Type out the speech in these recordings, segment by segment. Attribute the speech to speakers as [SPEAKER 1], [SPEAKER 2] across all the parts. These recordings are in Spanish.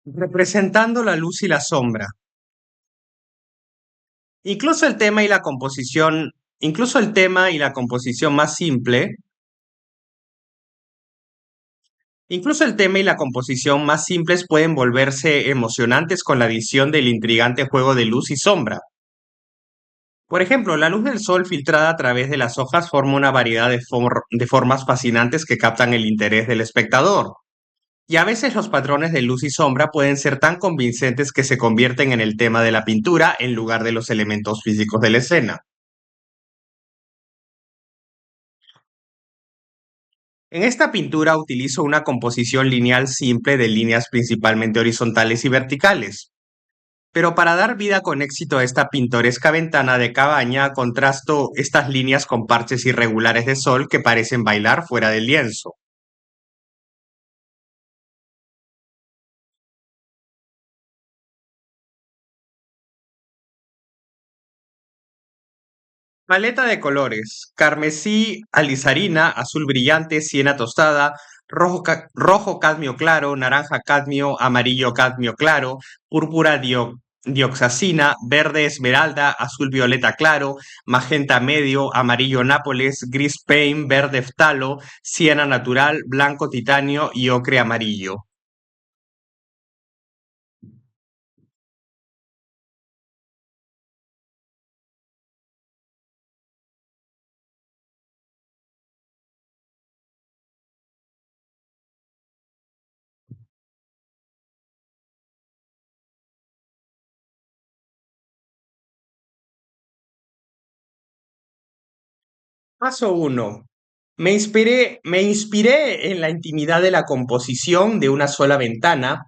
[SPEAKER 1] Representando la luz y la sombra. Incluso el tema y la composición, incluso el tema y la composición más simple, incluso el tema y la composición más simples pueden volverse emocionantes con la adición del intrigante juego de luz y sombra. Por ejemplo, la luz del sol filtrada a través de las hojas forma una variedad de formas fascinantes que captan el interés del espectador. Y a veces los patrones de luz y sombra pueden ser tan convincentes que se convierten en el tema de la pintura en lugar de los elementos físicos de la escena. En esta pintura utilizo una composición lineal simple de líneas principalmente horizontales y verticales. Pero para dar vida con éxito a esta pintoresca ventana de cabaña, contrasto estas líneas con parches irregulares de sol que parecen bailar fuera del lienzo. Paleta de colores: carmesí, alizarina, azul brillante, siena tostada, rojo cadmio claro, naranja cadmio, amarillo cadmio claro, púrpura dioxazina, verde esmeralda, azul violeta claro, magenta medio, amarillo nápoles, gris paint, verde ftalo, siena natural, blanco titanio y ocre amarillo. Paso uno. Me inspiré en la intimidad de la composición de una sola ventana,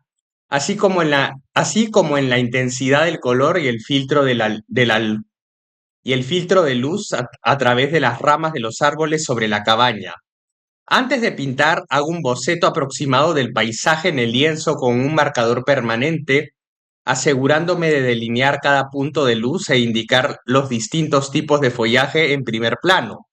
[SPEAKER 1] así como en la intensidad del color y el filtro y el filtro de luz a través de las ramas de los árboles sobre la cabaña. Antes de pintar, hago un boceto aproximado del paisaje en el lienzo con un marcador permanente, asegurándome de delinear cada punto de luz e indicar los distintos tipos de follaje en primer plano.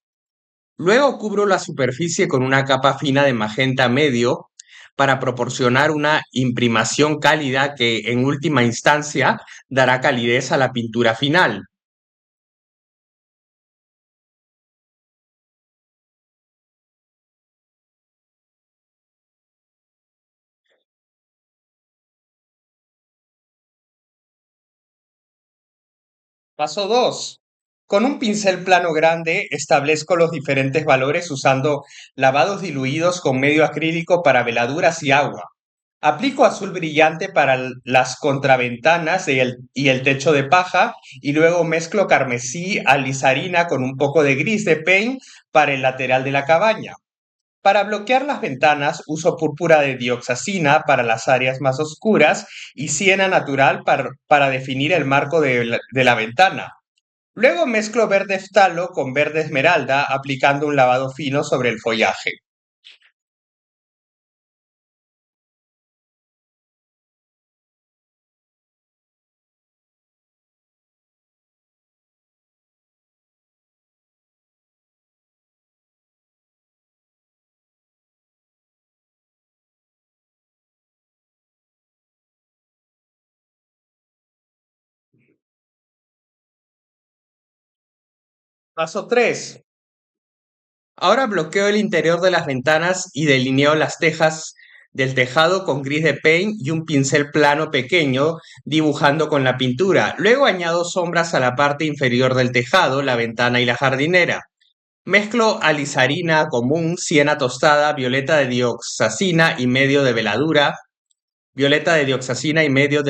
[SPEAKER 1] Luego cubro la superficie con una capa fina de magenta medio para proporcionar una imprimación cálida que en última instancia dará calidez a la pintura final. Paso 2. Con un pincel plano grande establezco los diferentes valores usando lavados diluidos con medio acrílico para veladuras y agua. Aplico azul brillante para las contraventanas y el techo de paja y luego mezclo carmesí alizarina con un poco de gris de paint para el lateral de la cabaña. Para bloquear las ventanas uso púrpura de dioxazina para las áreas más oscuras y siena natural para definir el marco de la ventana. Luego mezclo verde ftalo con verde esmeralda aplicando un lavado fino sobre el follaje. Paso 3. Ahora bloqueo el interior de las ventanas y delineo las tejas del tejado con gris de paint y un pincel plano pequeño dibujando con la pintura. Luego añado sombras a la parte inferior del tejado, la ventana y la jardinera. Mezclo alizarina común, siena tostada, violeta de dioxazina y medio de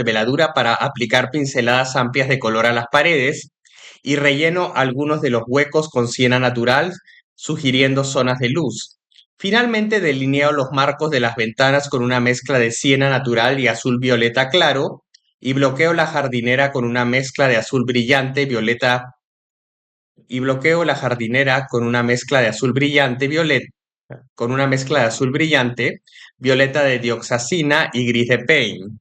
[SPEAKER 1] veladura para aplicar pinceladas amplias de color a las paredes y relleno algunos de los huecos con siena natural, sugiriendo zonas de luz. Finalmente delineo los marcos de las ventanas con una mezcla de siena natural y azul violeta claro y bloqueo la jardinera con una mezcla de azul brillante, violeta y bloqueo la jardinera con una mezcla de azul brillante, violeta de dioxazina y gris de paint.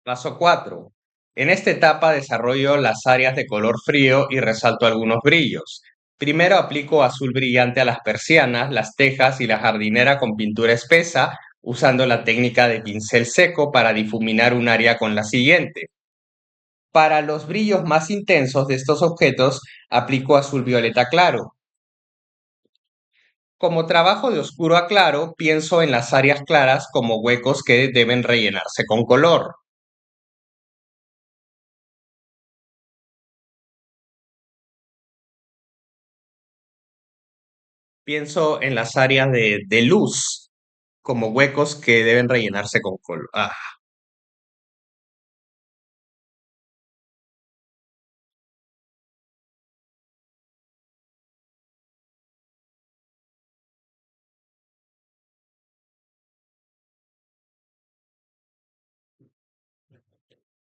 [SPEAKER 1] Paso 4. En esta etapa desarrollo las áreas de color frío y resalto algunos brillos. Primero aplico azul brillante a las persianas, las tejas y la jardinera con pintura espesa, usando la técnica de pincel seco para difuminar un área con la siguiente. Para los brillos más intensos de estos objetos, aplico azul violeta claro. Como trabajo de oscuro a claro, pienso en las áreas claras como huecos que deben rellenarse con color. Pienso en las áreas de luz como huecos que deben rellenarse con color.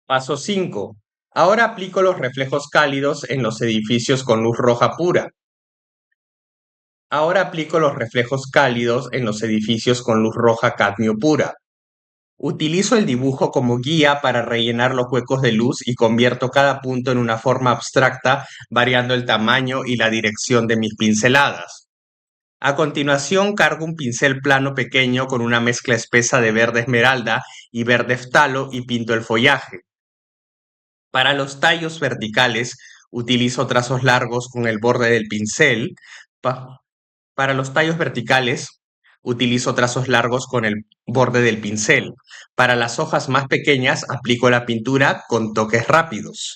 [SPEAKER 1] Paso 5. Ahora aplico los reflejos cálidos en los edificios con luz roja pura. Ahora aplico los reflejos cálidos en los edificios con luz roja cadmio pura. Utilizo el dibujo como guía para rellenar los huecos de luz y convierto cada punto en una forma abstracta, variando el tamaño y la dirección de mis pinceladas. A continuación, cargo un pincel plano pequeño con una mezcla espesa de verde esmeralda y verde eftalo y pinto el follaje. Para los tallos verticales, utilizo trazos largos con el borde del pincel. Pa- para los tallos verticales, utilizo trazos largos con el borde del pincel. Para las hojas más pequeñas, aplico la pintura con toques rápidos.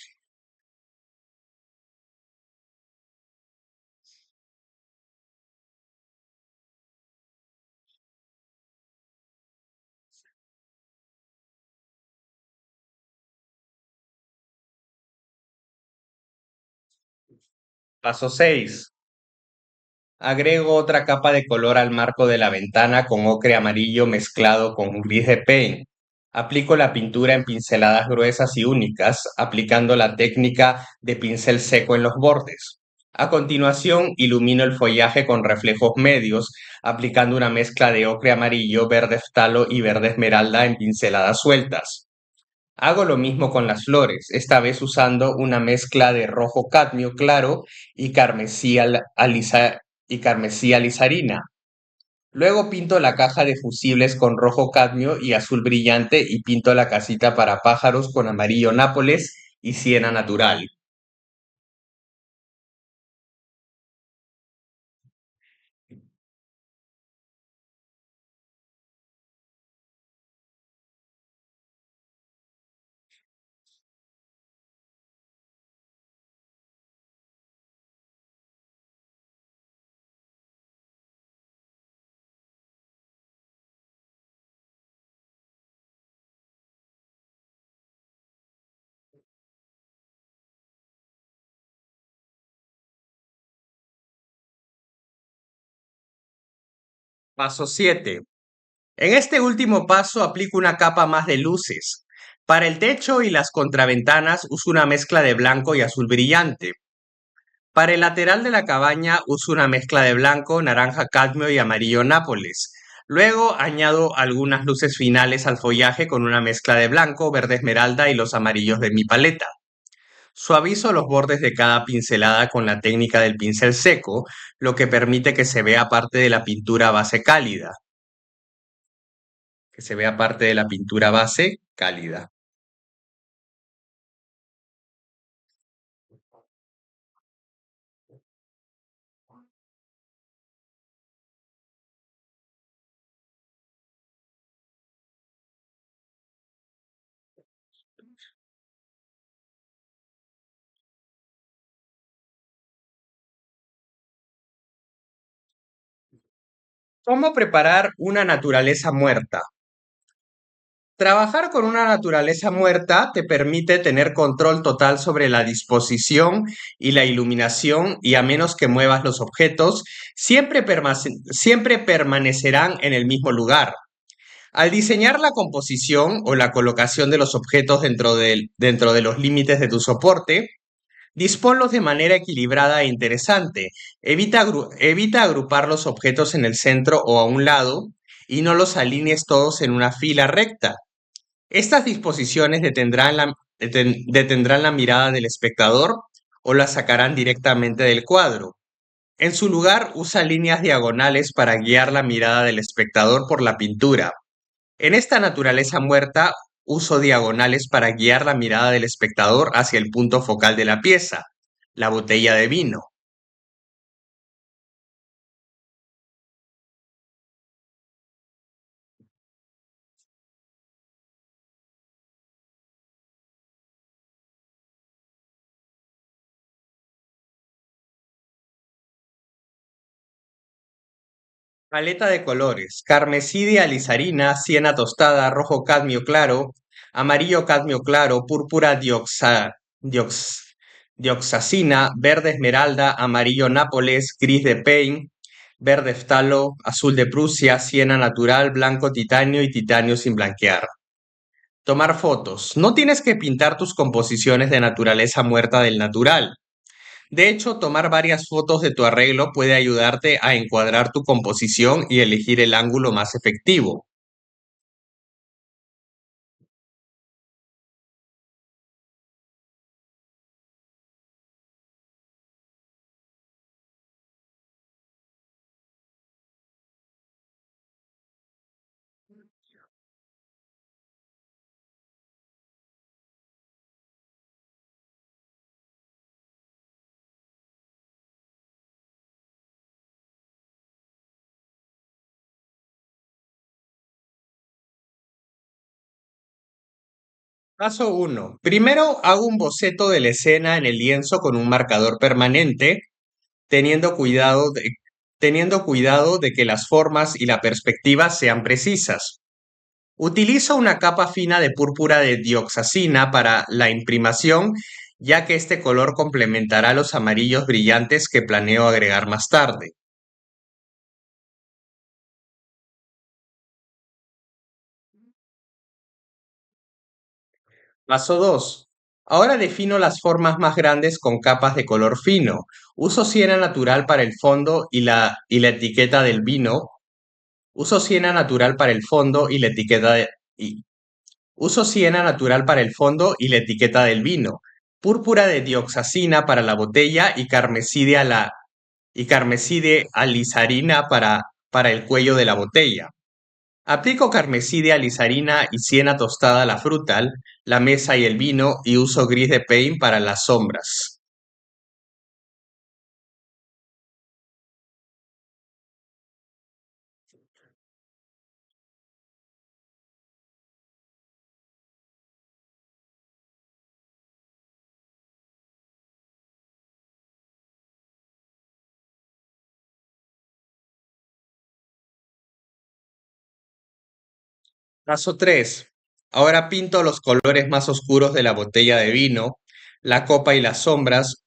[SPEAKER 1] Paso 6. Agrego otra capa de color al marco de la ventana con ocre amarillo mezclado con gris de paint. Aplico la pintura en pinceladas gruesas y únicas, aplicando la técnica de pincel seco en los bordes. A continuación, ilumino el follaje con reflejos medios, aplicando una mezcla de ocre amarillo, verde eftalo y verde esmeralda en pinceladas sueltas. Hago lo mismo con las flores, esta vez usando una mezcla de rojo cadmio claro y carmesí alizarina. Luego pinto la caja de fusibles con rojo cadmio y azul brillante y pinto la casita para pájaros con amarillo nápoles y siena natural. Paso 7. En este último paso aplico una capa más de luces. Para el techo y las contraventanas uso una mezcla de blanco y azul brillante. Para el lateral de la cabaña uso una mezcla de blanco, naranja cadmio y amarillo nápoles. Luego añado algunas luces finales al follaje con una mezcla de blanco, verde esmeralda y los amarillos de mi paleta. Suavizo los bordes de cada pincelada con la técnica del pincel seco, lo que permite que se vea parte de la pintura base cálida. Que se vea parte de la pintura base cálida. ¿Cómo preparar una naturaleza muerta? Trabajar con una naturaleza muerta te permite tener control total sobre la disposición y la iluminación y a menos que muevas los objetos, siempre permanecerán en el mismo lugar. Al diseñar la composición o la colocación de los objetos dentro de los límites de tu soporte, disponlos de manera equilibrada e interesante. Evita agrupar los objetos en el centro o a un lado y no los alinees todos en una fila recta. Estas disposiciones detendrán la mirada del espectador o la sacarán directamente del cuadro. En su lugar, usa líneas diagonales para guiar la mirada del espectador por la pintura. En esta naturaleza muerta, uso diagonales para guiar la mirada del espectador hacia el punto focal de la pieza, la botella de vino. Paleta de colores: carmesí de alizarina, siena tostada, rojo cadmio claro, amarillo cadmio claro, púrpura dioxazina, verde esmeralda, amarillo nápoles, gris de Payne, verde ftalo, azul de Prusia, siena natural, blanco titanio y titanio sin blanquear. Tomar fotos. No tienes que pintar tus composiciones de naturaleza muerta del natural. De hecho, tomar varias fotos de tu arreglo puede ayudarte a encuadrar tu composición y elegir el ángulo más efectivo. Paso uno. Primero hago un boceto de la escena en el lienzo con un marcador permanente, teniendo cuidado de, teniendo cuidado de que las formas y la perspectiva sean precisas. Utilizo una capa fina de púrpura de dioxazina para la imprimación, ya que este color complementará los amarillos brillantes que planeo agregar más tarde. Paso 2. Ahora defino las formas más grandes con capas de color fino. Uso siena natural para el fondo y la etiqueta del vino. Uso siena natural para el fondo y la etiqueta y- Uso siena natural para el fondo y la etiqueta del vino. Púrpura de dioxazina para la botella y carmesí de alizarina para el cuello de la botella. Aplico carmesí de alizarina y siena tostada a la frutal, la mesa y el vino y uso gris de paint para las sombras. Paso 3. Ahora pinto los colores más oscuros de la botella de vino, la copa y las sombras.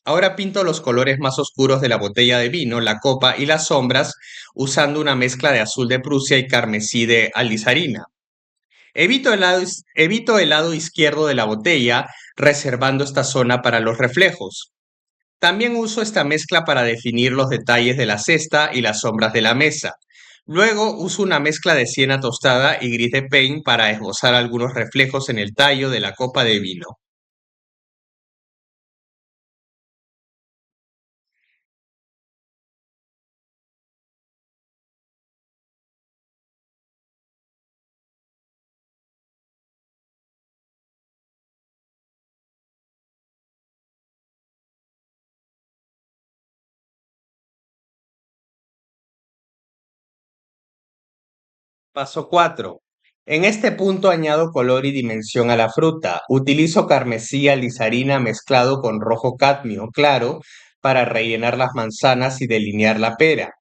[SPEAKER 1] Ahora pinto los colores más oscuros de la botella de vino, la copa y las sombras usando una mezcla de azul de Prusia y carmesí de alizarina. Evito el lado izquierdo de la botella, reservando esta zona para los reflejos. También uso esta mezcla para definir los detalles de la cesta y las sombras de la mesa. Luego uso una mezcla de siena tostada y gris de paint para esbozar algunos reflejos en el tallo de la copa de vino. Paso 4. En este punto añado color y dimensión a la fruta. Utilizo carmesí alizarina mezclado con rojo cadmio claro para rellenar las manzanas y delinear la pera.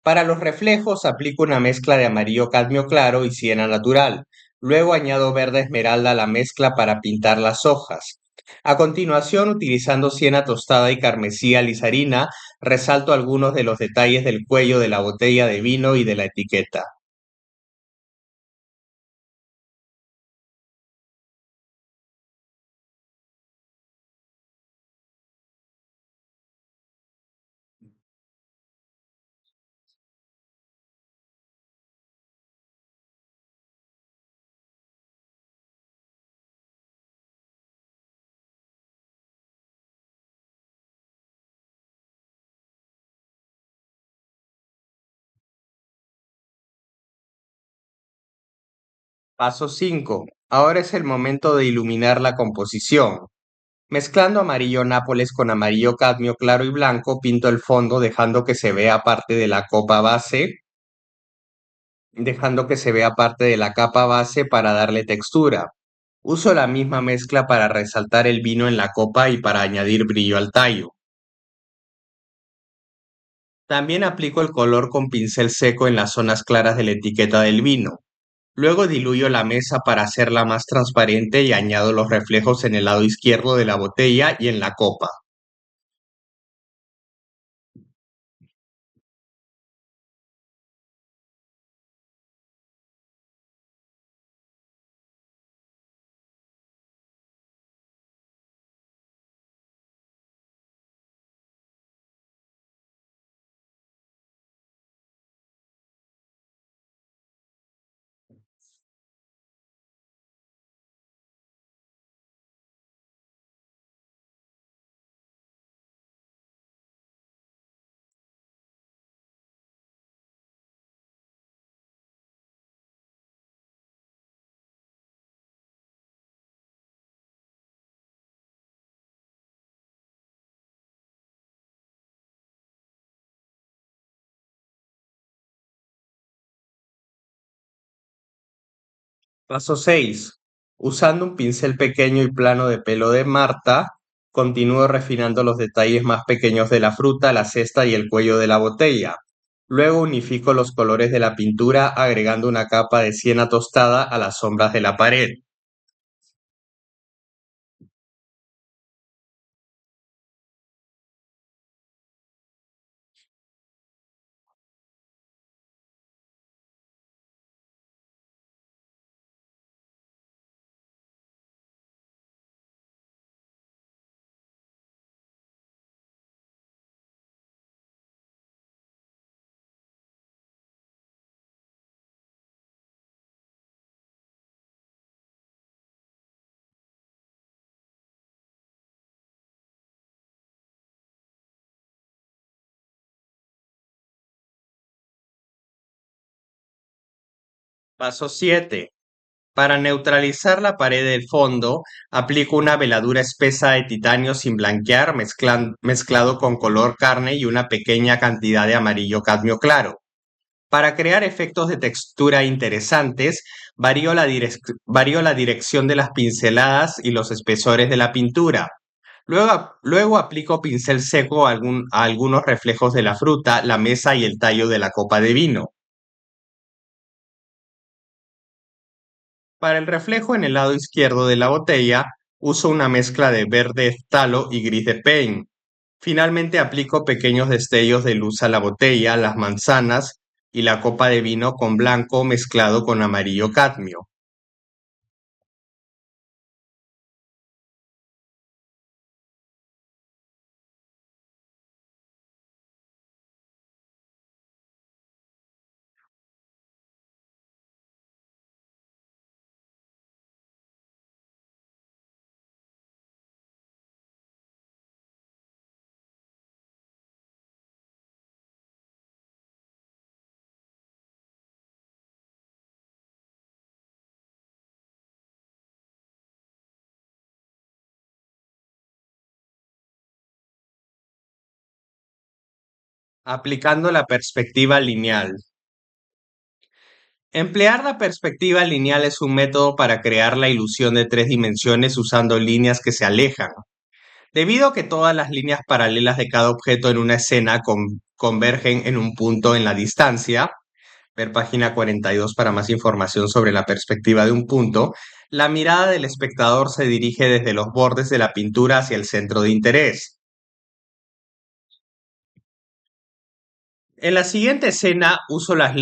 [SPEAKER 1] Para los reflejos aplico una mezcla de amarillo cadmio claro y siena natural. Luego añado verde esmeralda a la mezcla para pintar las hojas. A continuación, utilizando siena tostada y carmesí alizarina, resalto algunos de los detalles del cuello de la botella de vino y de la etiqueta. Paso 5. Ahora es el momento de iluminar la composición. Mezclando amarillo nápoles con amarillo cadmio claro y blanco, pinto el fondo dejando que se vea parte de la capa base para darle textura. Uso la misma mezcla para resaltar el vino en la copa y para añadir brillo al tallo. También aplico el color con pincel seco en las zonas claras de la etiqueta del vino. Luego diluyo la mesa para hacerla más transparente y añado los reflejos en el lado izquierdo de la botella y en la copa. Paso 6. Usando un pincel pequeño y plano de pelo de Marta, continúo refinando los detalles más pequeños de la fruta, la cesta y el cuello de la botella. Luego unifico los colores de la pintura agregando una capa de siena tostada a las sombras de la pared. Paso 7. Para neutralizar la pared del fondo, aplico una veladura espesa de titanio sin blanquear, mezclado con color carne y una pequeña cantidad de amarillo cadmio claro. Para crear efectos de textura interesantes, varío la dirección de las pinceladas y los espesores de la pintura. Luego aplico pincel seco a algunos reflejos de la fruta, la mesa y el tallo de la copa de vino. Para el reflejo en el lado izquierdo de la botella, uso una mezcla de verde talo y gris de paint. Finalmente aplico pequeños destellos de luz a la botella, las manzanas y la copa de vino con blanco mezclado con amarillo cadmio. Aplicando la perspectiva lineal. Emplear la perspectiva lineal es un método para crear la ilusión de tres dimensiones usando líneas que se alejan. Debido a que todas las líneas paralelas de cada objeto en una escena convergen en un punto en la distancia, ver página 42 para más información sobre la perspectiva de un punto, la mirada del espectador se dirige desde los bordes de la pintura hacia el centro de interés. En la siguiente escena uso las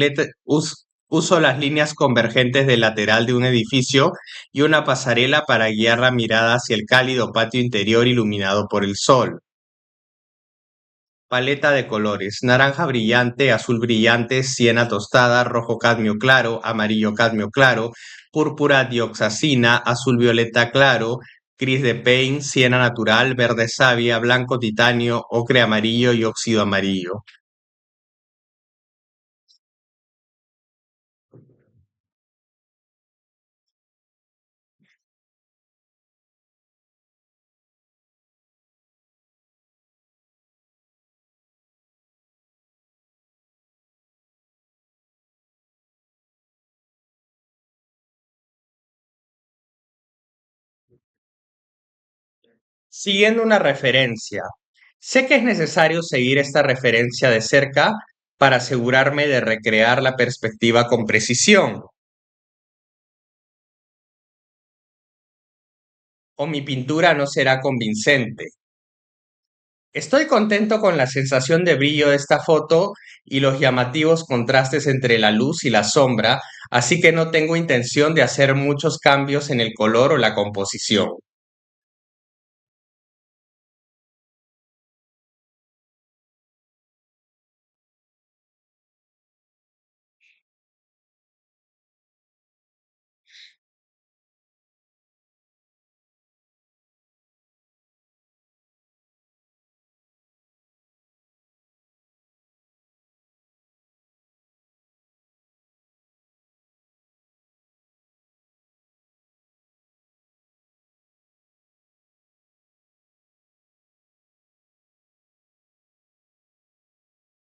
[SPEAKER 1] líneas convergentes del lateral de un edificio y una pasarela para guiar la mirada hacia el cálido patio interior iluminado por el sol. Paleta de colores: naranja brillante, azul brillante, siena tostada, rojo cadmio claro, amarillo cadmio claro, púrpura dioxazina, azul violeta claro, gris de paint, siena natural, verde savia, blanco titanio, ocre amarillo y óxido amarillo. Siguiendo una referencia. Sé que es necesario seguir esta referencia de cerca para asegurarme de recrear la perspectiva con precisión, o mi pintura no será convincente. Estoy contento con la sensación de brillo de esta foto y los llamativos contrastes entre la luz y la sombra, así que no tengo intención de hacer muchos cambios en el color o la composición.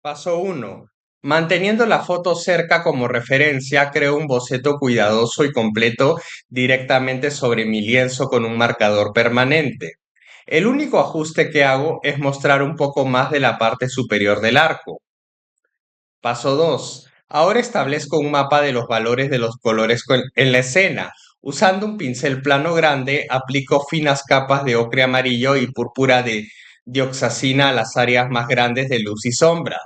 [SPEAKER 1] Paso uno. Manteniendo la foto cerca como referencia, creo un boceto cuidadoso y completo directamente sobre mi lienzo con un marcador permanente. El único ajuste que hago es mostrar un poco más de la parte superior del arco. Paso 2. Ahora establezco un mapa de los valores de los colores en la escena. Usando un pincel plano grande, aplico finas capas de ocre amarillo y púrpura de dioxazina a las áreas más grandes de luz y sombra.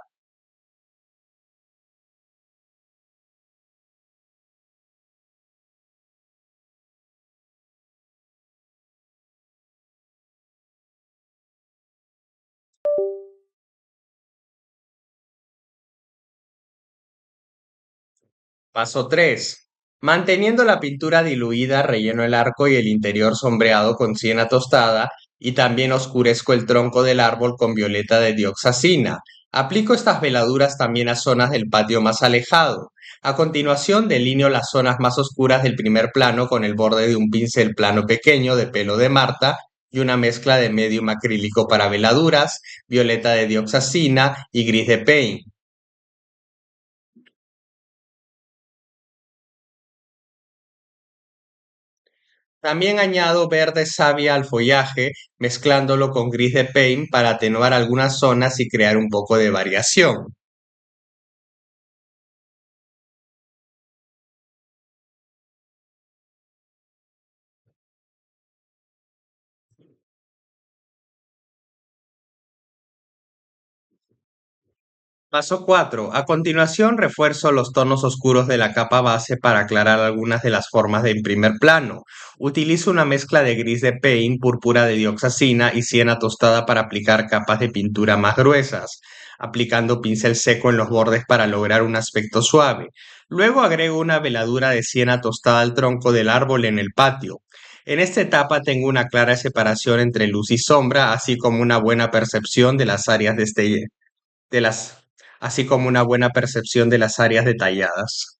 [SPEAKER 1] Paso 3. Manteniendo la pintura diluida, relleno el arco y el interior sombreado con siena tostada y también oscurezco el tronco del árbol con violeta de dioxazina. Aplico estas veladuras también a zonas del patio más alejado. A continuación, delineo las zonas más oscuras del primer plano con el borde de un pincel plano pequeño de pelo de Marta y una mezcla de medium acrílico para veladuras, violeta de dioxazina y gris de paint. También añado verde savia al follaje, mezclándolo con gris de paint para atenuar algunas zonas y crear un poco de variación. Paso 4. A continuación refuerzo los tonos oscuros de la capa base para aclarar algunas de las formas del primer plano. Utilizo una mezcla de gris de paint, púrpura de dioxazina y siena tostada para aplicar capas de pintura más gruesas, aplicando pincel seco en los bordes para lograr un aspecto suave. Luego agrego una veladura de siena tostada al tronco del árbol en el patio. En esta etapa tengo una clara separación entre luz y sombra, así como una buena percepción de las áreas de las, así como una buena percepción de las áreas detalladas.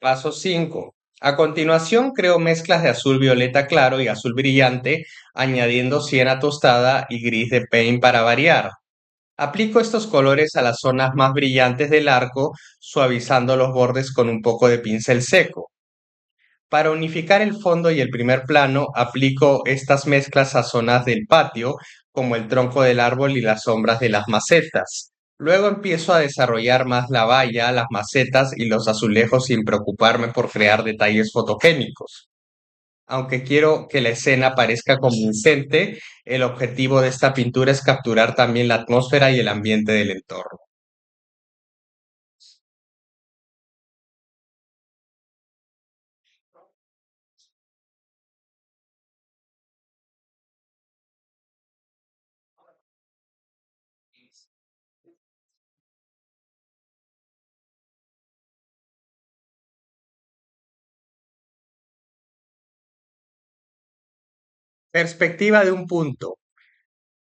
[SPEAKER 1] Paso 5. A continuación creo mezclas de azul violeta claro y azul brillante, añadiendo siena tostada y gris de paint para variar. Aplico estos colores a las zonas más brillantes del arco, suavizando los bordes con un poco de pincel seco. Para unificar el fondo y el primer plano, aplico estas mezclas a zonas del patio, como el tronco del árbol y las sombras de las macetas. Luego empiezo a desarrollar más la valla, las macetas y los azulejos sin preocuparme por crear detalles fotogénicos. Aunque quiero que la escena parezca convincente, el objetivo de esta pintura es capturar también la atmósfera y el ambiente del entorno. Perspectiva de un punto.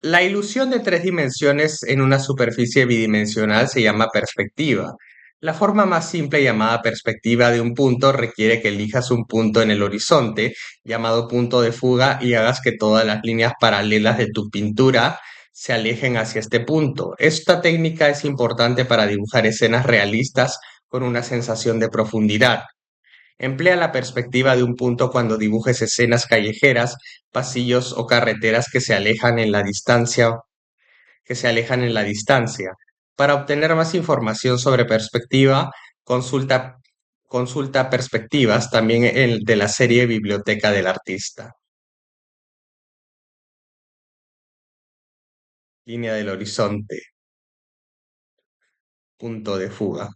[SPEAKER 1] La ilusión de tres dimensiones en una superficie bidimensional se llama perspectiva. La forma más simple llamada perspectiva de un punto requiere que elijas un punto en el horizonte, llamado punto de fuga, y hagas que todas las líneas paralelas de tu pintura se alejen hacia este punto. Esta técnica es importante para dibujar escenas realistas con una sensación de profundidad. Emplea la perspectiva de un punto cuando dibujes escenas callejeras, pasillos o carreteras que se alejan en la distancia. Para obtener más información sobre perspectiva, consulta, consulta perspectivas también de la serie Biblioteca del Artista. Línea del horizonte, punto de fuga.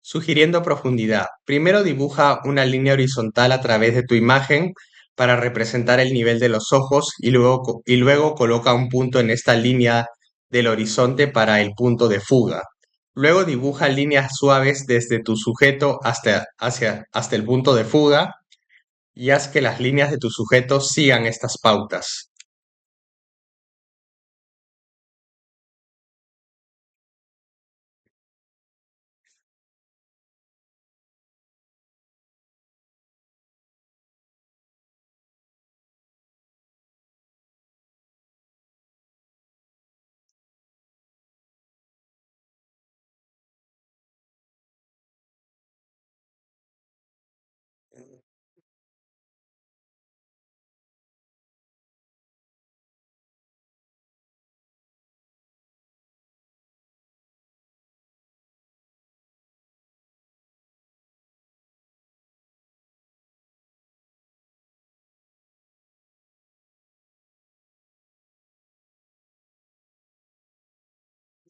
[SPEAKER 1] Sugiriendo profundidad. Primero dibuja una línea horizontal a través de tu imagen para representar el nivel de los ojos y luego coloca un punto en esta línea del horizonte para el punto de fuga. Luego dibuja líneas suaves desde tu sujeto hasta el punto de fuga y haz que las líneas de tu sujeto sigan estas pautas.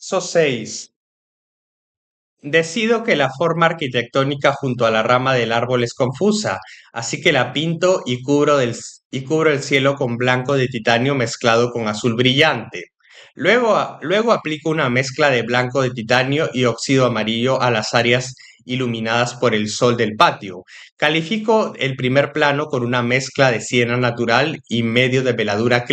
[SPEAKER 1] Paso 6. Decido que la forma arquitectónica junto a la rama del árbol es confusa, así que la pinto y cubro el cielo con blanco de titanio mezclado con azul brillante. Luego aplico una mezcla de blanco de titanio y óxido amarillo a las áreas iluminadas por el sol del patio. Califico el primer plano con una mezcla de siena natural y medio de veladura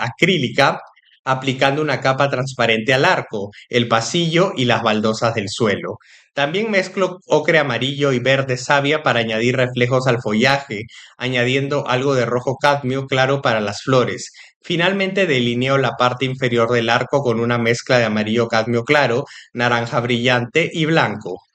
[SPEAKER 1] acrílica, aplicando una capa transparente al arco, el pasillo y las baldosas del suelo. También mezclo ocre amarillo y verde savia para añadir reflejos al follaje, añadiendo algo de rojo cadmio claro para las flores. Finalmente delineo la parte inferior del arco con una mezcla de amarillo cadmio claro, naranja brillante y blanco.